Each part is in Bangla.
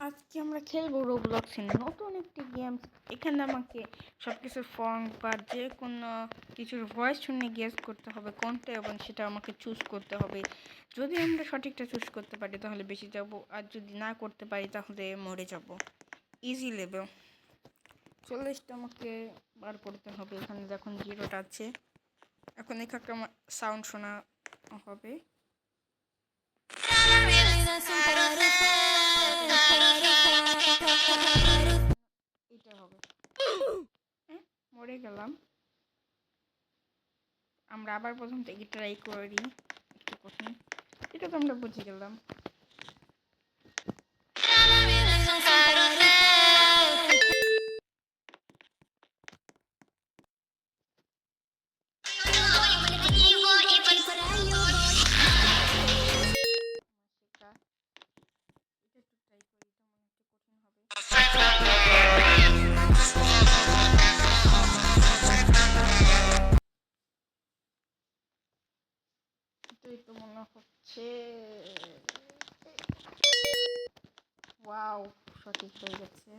আজকে আমরা খেলবো রোবলক্সের নতুন একটি গেম। এখানে আমাকে সব কিছুর ফর্ম বা যে কোনো কিছুর ভয়েস শুনে গেস করতে হবে কোনটা, এবং সেটা আমাকে চুজ করতে হবে। যদি আমরা সঠিকটা চুজ করতে পারি তাহলে বেশি যাব, আর যদি না করতে পারি তাহলে মরে যাব। Easy level. 40টা আমাকে বার করতে হবে। এখানে যখন জিরোটা আছে, এখন এখানে আমার সাউন্ড শোনা হবে। এটা হবে। মরে গেলাম। আমরা আবার প্রথম থেকে ট্রাই করি, একটু কঠিন। এটা তো আমরা বুঝে গেলাম। এটা একটু ট্রাই করি, এটা মনে হচ্ছে কঠিন হবে। এটাই তো মনে হচ্ছে। ওয়াও, সঠিক হয়ে গেছে।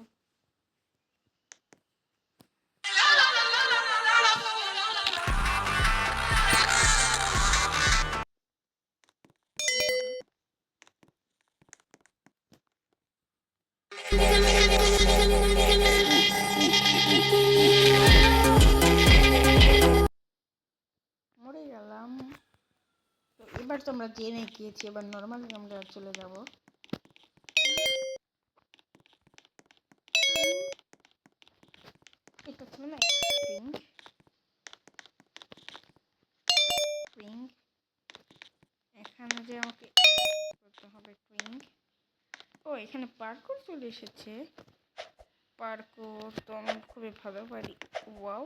মরে গেলাম। তো এবার তো আমরা জেনে গিয়েছি, এবার নর্মালি আমরা চলে যাব। এটা ছিল না স্প্রিং স্প্রিং। এখানে যে আমাকে করতে হবে টুইং। ও, এখানে পার্কর চলে এসেছে। পার্কর তো আমি খুবই ভালো পারি। Wow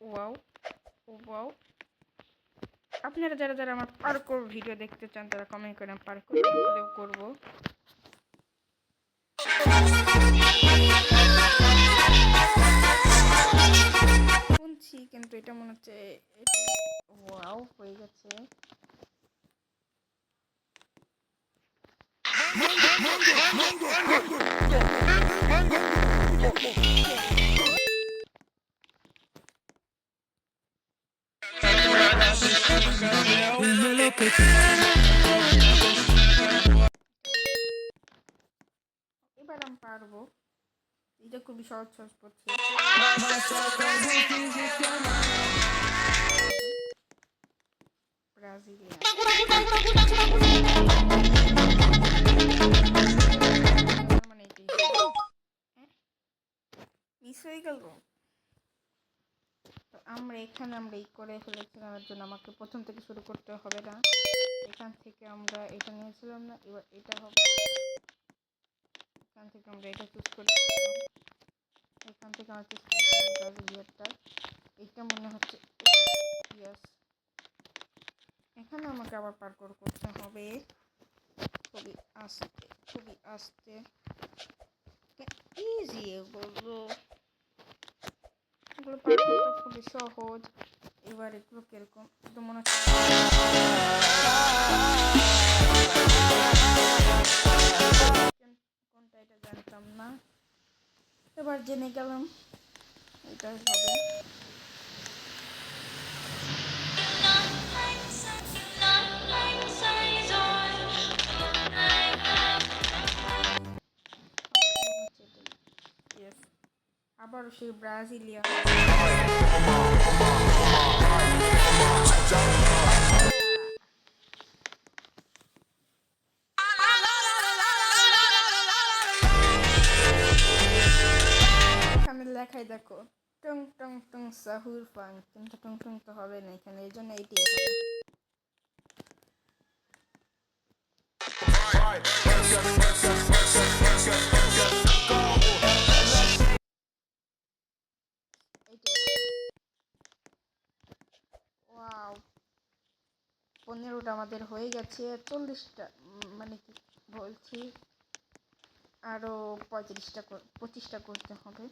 wow wow. আপনারা যারা যারা আমার পার্কর ভিডিও দেখতে চান তারা কমেন্ট করেন, পার্কর গেমপ্লেও করবো। শুনছি কিন্তু এটা মনে হচ্ছে ওয়াও হয়ে গেছে। এবার আমি পারবো। এটা খুবই সহজ সহজ পড়ছে। ব্রাজিলিয়ান। মানে এটাই মিস হয়ে গেল। তো আমরা এখানে এই করে ফেলেছিলাম, এর জন্য আমাকে প্রথম থেকে শুরু করতে হবে না। এখান থেকে আমরা এটা নিয়েছিলাম না, এবার এটা হবে। এখান থেকে আমরা এটা চুজ করেছিলাম। এখান থেকে আমরা চুজ করেছিলাম ব্রাজিলিয়ানটা। এটা মনে হচ্ছে ইয়েস। এখানে আমাকে আবার পার্কর করতে হবে খুবই আস্তে, খুবই আস্তে। ইজি এগুলো, এগুলো পার্করটা খুবই সহজ। এবার এগুলো কিরকম তো মনে হচ্ছে কোনটা, এটা জানতাম না, এবার জেনে গেলাম এটাই হবে। আবার সেই ব্রাজিলিয়ান। এখানে লেখাই দেখো, টং টং টং সাহুর ফান, কিন্তু টং টং তো হবে না এখানে, এই জন্য এইটাই হবে। ওয়াও, 15টা আমাদের হয়ে গেছে। 40টা মানে কি বলছি, আরও 25টা করতে হবে।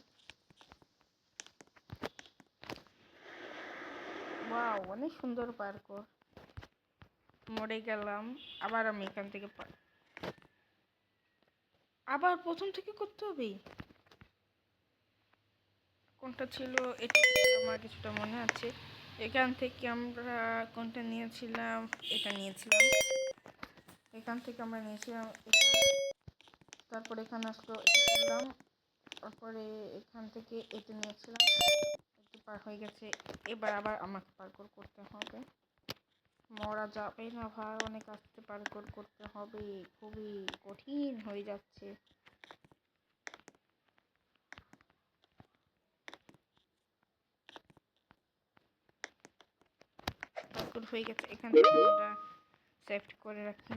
ওয়াও, অনেক সুন্দর পার্কর। মরে গেলাম। আবার আমি এখান থেকে আবার প্রথম থেকে করতে হবে? কোনটা ছিল? এটা ছিল, আমার কিছুটা মনে আছে। এখান থেকে আমরা কোনটা নিয়েছিলাম? এটা নিয়েছিলাম। এখান থেকে আমরা নিয়েছিলাম এটা। তারপরে এখানে আসলো, এটা করলাম। তারপরে এখান থেকে এটা নিয়েছিলাম। একটু পার হয়ে গেছে। এবার আবার আমাকে পার্কর করতে হবে। মরা যাবে না ভাই, অনেক আস্তে পার্কর করতে হবে। খুবই কঠিন হয়ে যাচ্ছে। পার্কর হয়ে গেছে। এখান থেকে আমরা সেভ করে রাখি।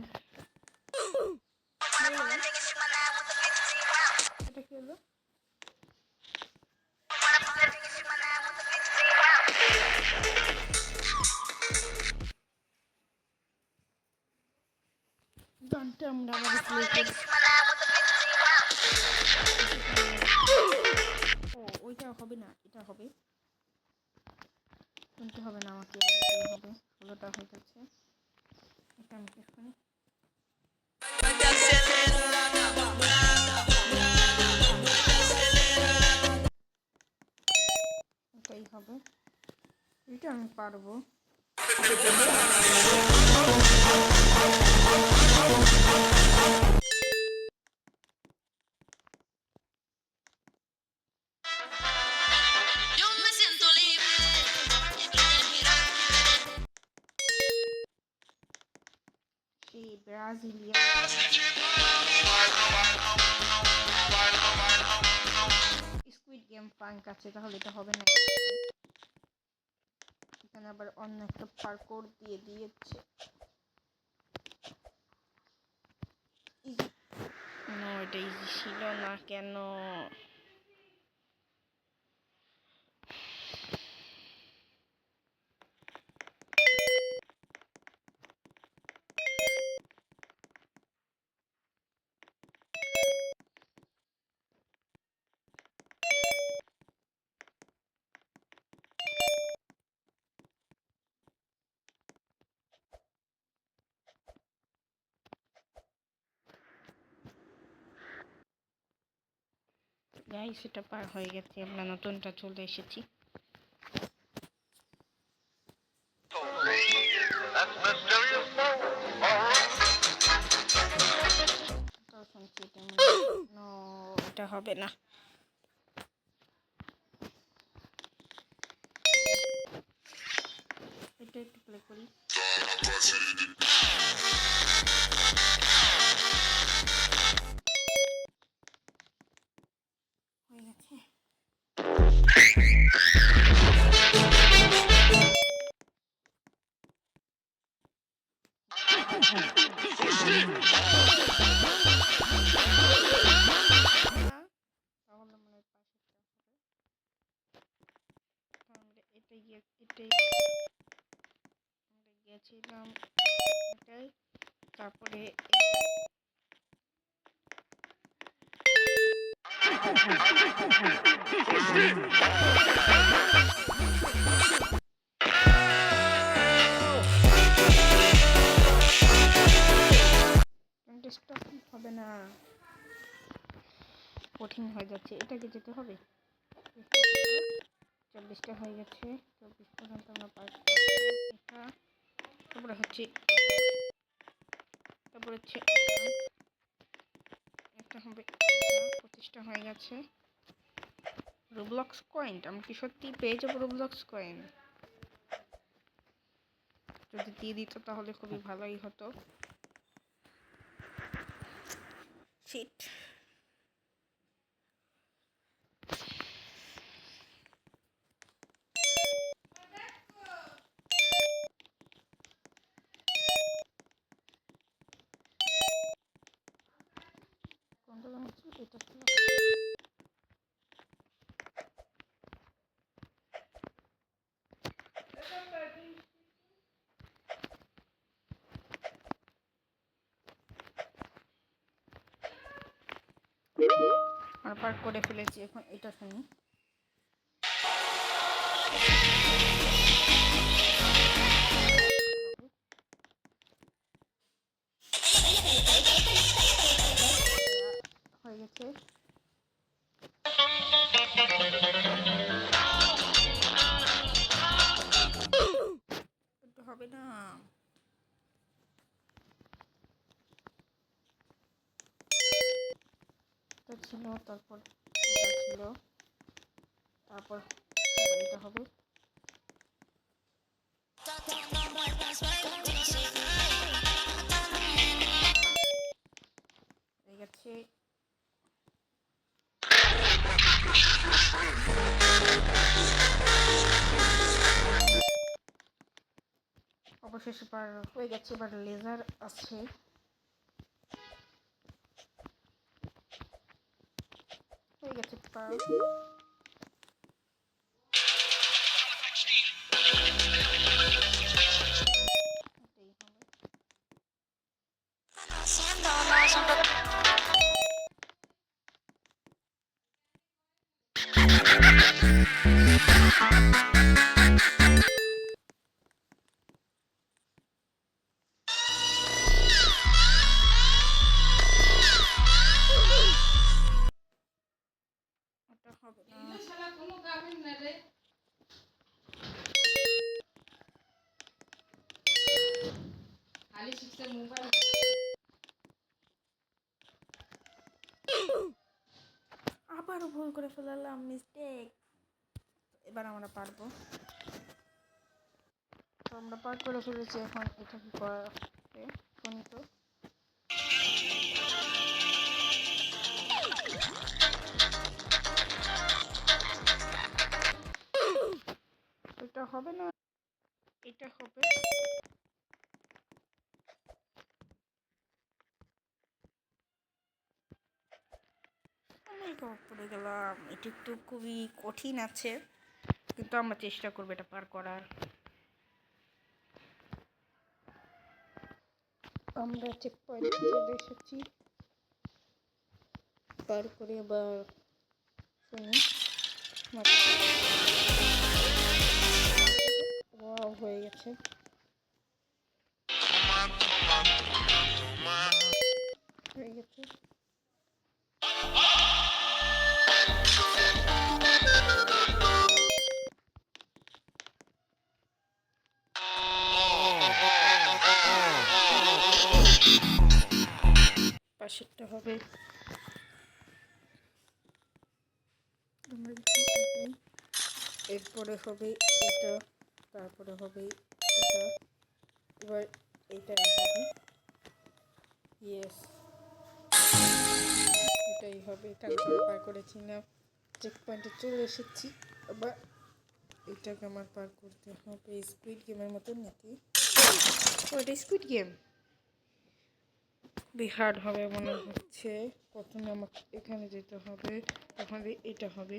এটা কি হলো? গানটা আমরা আবার প্লে করি। ও ওইটা হবে না, এটা হবে। শুনতে হবে না আমাকে, এবার হবে। 16টা হয়ে গেছে। এটা আমি প্রেস করি। এটাই হবে, এটা আমি পারবো। সেই ব্রাজিলিয়ান স্কুইড গেম পাঙ্ক আছে, তাহলে এটা হবে না। এখানে আবার অন্য একটা পার্কোর দিয়ে দিয়েছে। ইজি। নো, এটা ইজি ছিল না কেন? গাইস, এটা পার হয়ে গেছে, আমরা নতুনটা চলে এসেছি। এটা হবে না। এটা একটু প্লে করি। হয়ে গেছে। তাহলে মনে হয় পাশেরটা হবে। তাহলে এটাই আমরা গিয়েছিলাম এটাই। তারপরে হবে না, কঠিন হয়ে যাচ্ছে। এটাকে যেতে হবে। 40টা হয়ে গেছে। 24 পর্যন্ত আমরা পার এটা। তারপরে হচ্ছে তারপরে হচ্ছে এটা হবে। 25টা হয়ে গেছে। রোবলক্স কয়েন, আমরা কি সত্যি পেয়ে যাবো রোবলক্স কয়েন? যদি দিয়ে দিত তাহলে খুবই ভালোই হতো। শিট। কোনটা হচ্ছে? এটা ছিল। আর পার করে ফেলেছি, এখন এটা শুনি। হয়ে এটা ছিল, তারপর এটা ছিল, তারপর এটা হবে। হয়ে গেছে। অবশেষে পার হয়ে গেছে। এবার লেজার আছে, হয়ে গেছে পার। আবারও ভুল করে ফেলালাম, মিস্টেক। এবার আমরা পারবো। তো আমরা পার করে ফেলেছি। এখন এটা কি করা হবে শুনি তো। এটা হবে না, এটা হবে। পড়ে গেলাম। এটি একটু খুবই কঠিন আছে, কিন্তু আমরা চেষ্টা করবো এটা পার করার। আমরা চেক পয়েন্টে চলে এসেছি। পার করে আবার শুনি হয়ে গেছে। হয়ে গেছে। পাশেরটা হবে। এরপরে হবে এটা, তারপরে হবে এটা, এবার এটাই হবে। ইয়েস, এটাই হবে। তারপরে পার করেছি না, চেক পয়েন্টে চলে এসেছি। আবার এটাকে আমার পার করতে হবে। স্কুইড গেমের মতন নাকি? ওটা স্কুইড গেম। খুবই হার্ড হবে মনে হচ্ছে। প্রথমে আমাকে এখানে যেতে হবে, তাহলে এটা হবে,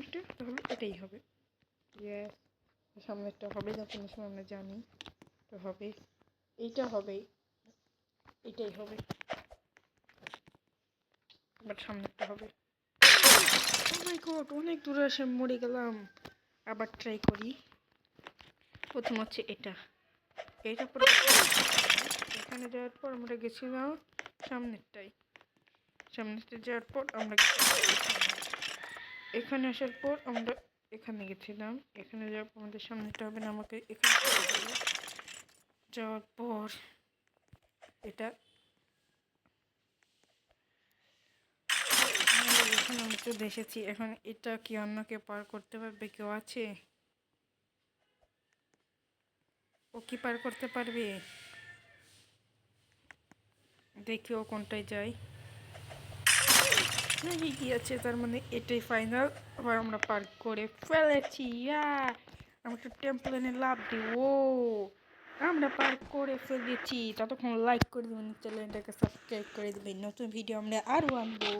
এটা তাহলে এটাই হবে। ইয়েস, সামনেরটা হবে না, কোনো সময় আমরা জানি তো হবে। এইটা হবে, এটাই হবে, বাট সামনেরটা হবে। ও মাই গড, অনেক দূরে এসে মরে গেলাম। আবার ট্রাই করি। প্রথম হচ্ছে এটা, এইটা পরে এখানে যাওয়ার পর আমরা গেছিলাম সামনেরটাই। সামনেরটা যাওয়ার পর আমরা এখানে আসার পর আমরা এখানে গেছিলাম। এখানে যাওয়ার পর আমাদের সামনেটা হবে না, আমাকে এখানে যাওয়ার পর এটা এখানে আমি চলে এসেছি। এখন এটা কি অন্য কেউ পার করতে পারবে? কেউ আছে? ও কি পার করতে পারবে? দেখি ও কোনটায় যায়। কি আছে, তার মানে এটাই ফাইনাল। আবার আমরা পার করে ফেলেছি। আমরা একটু টেম্পলেনে লাভ দিই। ও আমরা পার করে ফেলেছি। ততক্ষণ লাইক করে দেবেন, চ্যানেলটাকে সাবস্ক্রাইব করে দেবেন। নতুন ভিডিও আমরা আরও আনবো।